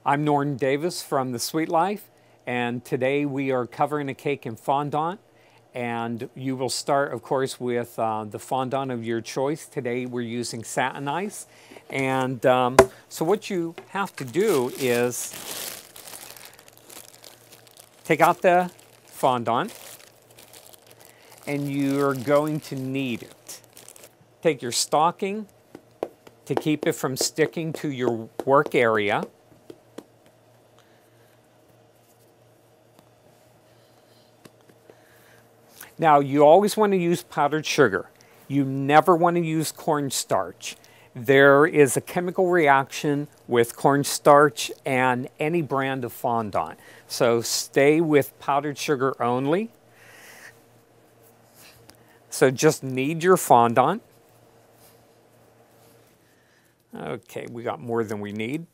I'm Norton Davis from The Sweet Life, and today we are covering a cake in fondant. And you will start, of course, with the fondant of your choice. Today we're using satin ice. And so what you have to do is take out the fondant, and you're going to knead it. Take your stocking to keep it from sticking to your work area. Now, you always want to use powdered sugar. You never want to use cornstarch. There is a chemical reaction with cornstarch and any brand of fondant. So stay with powdered sugar only. So just knead your fondant. Okay, we got more than we need.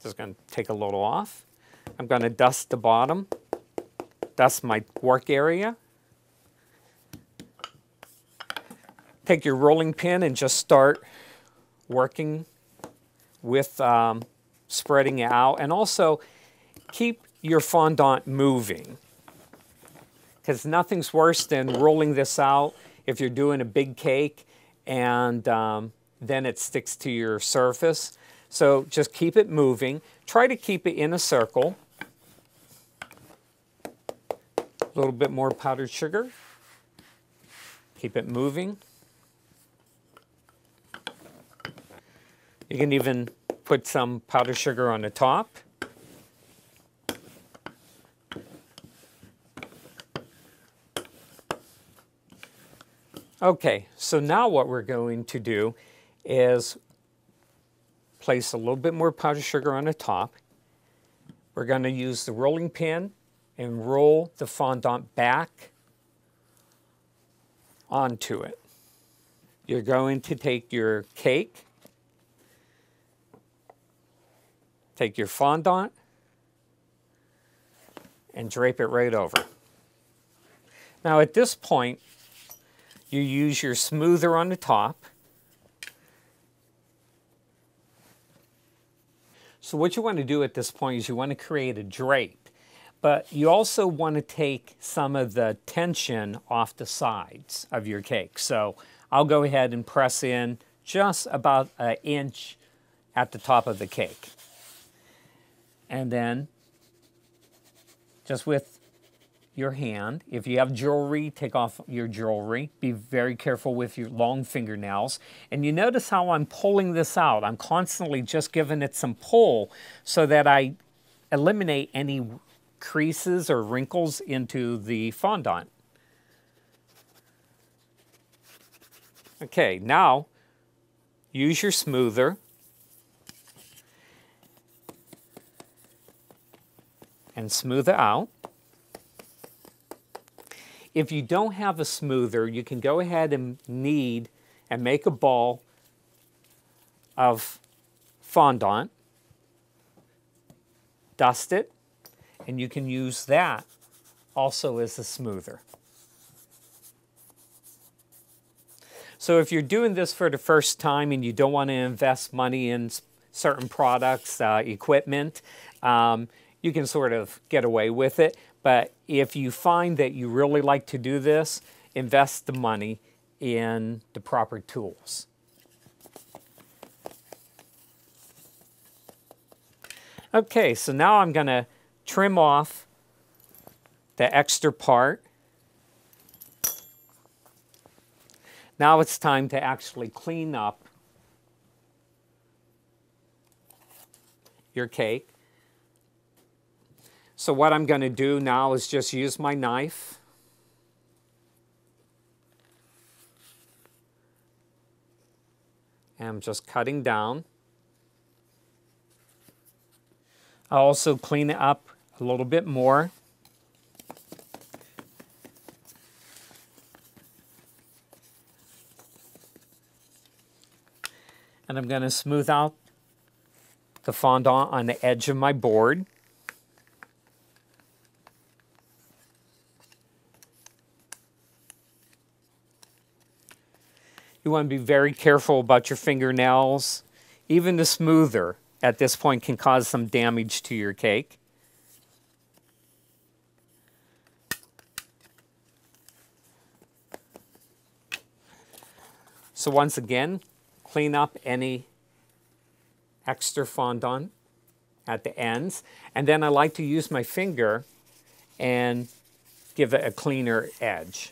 Just going to take a little off. I'm going to dust the bottom, dust my work area. Take your rolling pin and just start working with spreading it out. And also keep your fondant moving, because nothing's worse than rolling this out if you're doing a big cake and then it sticks to your surface. So just keep it moving. Try to keep it in a circle. A little bit more powdered sugar. Keep it moving. You can even put some powdered sugar on the top. Okay, so now what we're going to do is place a little bit more powdered sugar on the top. We're going to use the rolling pin and roll the fondant back onto it. You're going to take your cake, take your fondant, and drape it right over. Now at this point, you use your smoother on the top. So what you want to do at this point is you want to create a drape, but you also want to take some of the tension off the sides of your cake. So I'll go ahead and press in just about an inch at the top of the cake. And then just with your hand, if you have jewelry, take off your jewelry. Be very careful with your long fingernails. And you notice how I'm pulling this out. I'm constantly just giving it some pull so that I eliminate any creases or wrinkles into the fondant. Okay, now use your smoother and smooth it out. If you don't have a smoother, you can go ahead and knead and make a ball of fondant, dust it, and you can use that also as a smoother. So if you're doing this for the first time and you don't want to invest money in certain products, equipment, you can sort of get away with it. But if you find that you really like to do this, invest the money in the proper tools. Okay, so now I'm going to trim off the extra part. Now it's time to actually clean up your cake. So what I'm going to do now is just use my knife. And I'm just cutting down. I'll also clean it up a little bit more. And I'm going to smooth out the fondant on the edge of my board. You want to be very careful about your fingernails. Even the smoother at this point can cause some damage to your cake. So once again, clean up any extra fondant at the ends. And then I like to use my finger and give it a cleaner edge.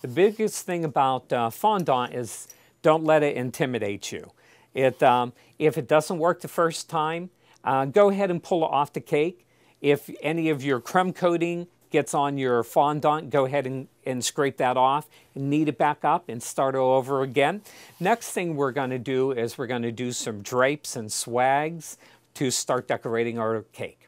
The biggest thing about fondant is don't let it intimidate you. If it doesn't work the first time, go ahead and pull it off the cake. If any of your crumb coating gets on your fondant, go ahead and scrape that off and knead it back up and start over again. Next thing we're going to do is we're going to do some drapes and swags to start decorating our cake.